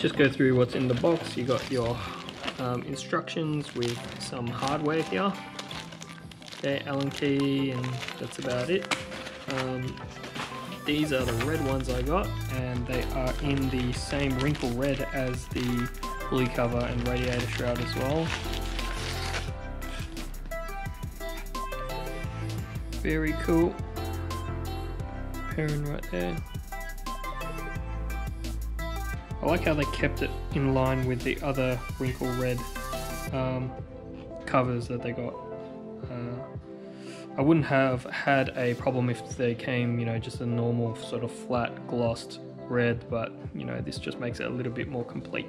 just go through what's in the box. You got your instructions with some hardware here. Okay, Allen key, and that's about it. These are the red ones I got, and they are in the same Wrinkle red as the pulley cover and radiator shroud as well. Very cool. Perrin right there. I like how they kept it in line with the other Wrinkle red covers that they got. I wouldn't have had a problem if they came, you know, just a normal sort of flat glossed red, but you know, this just makes it a little bit more complete.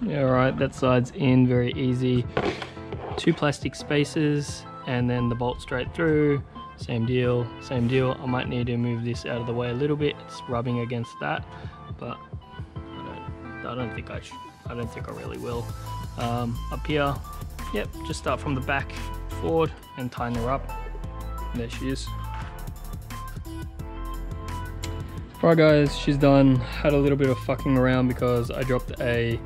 Yeah, alright, that side's in, very easy. 2 plastic spaces and then the bolt straight through. Same deal, same deal. I might need to move this out of the way a little bit. It's rubbing against that, but I don't think I really will. Up here, yep, just start from the back forward and tighten her up. There she is. Alright guys, she's done. Had a little bit of fucking around because I dropped a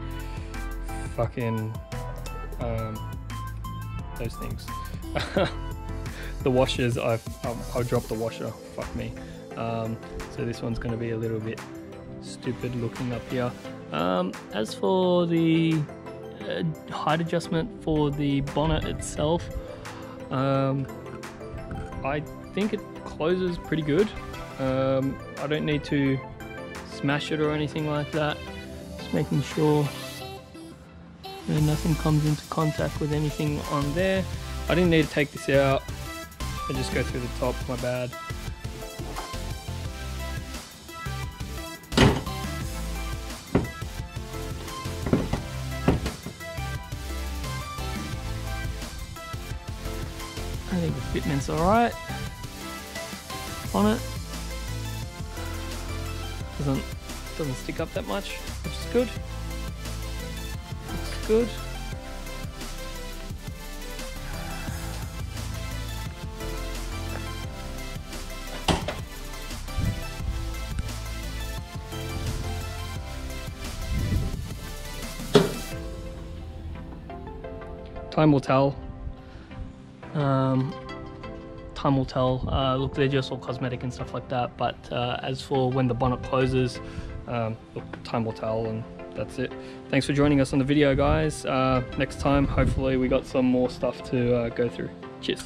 fucking those things. The washers, I'll drop the washer, fuck me. So this one's going to be a little bit stupid looking up here. As for the height adjustment for the bonnet itself, I think it closes pretty good. I don't need to smash it or anything like that. Just making sure that nothing comes into contact with anything on there. I didn't need to take this out. I just go through the top, my bad. I think the fitment's alright on it. Doesn't stick up that much, which is good. Looks good. Time will tell. Time will tell. Look, they're just all cosmetic and stuff like that, but as for when the bonnet closes, look, time will tell, and that's it. Thanks for joining us on the video, guys. Next time, hopefully we got some more stuff to go through. Cheers.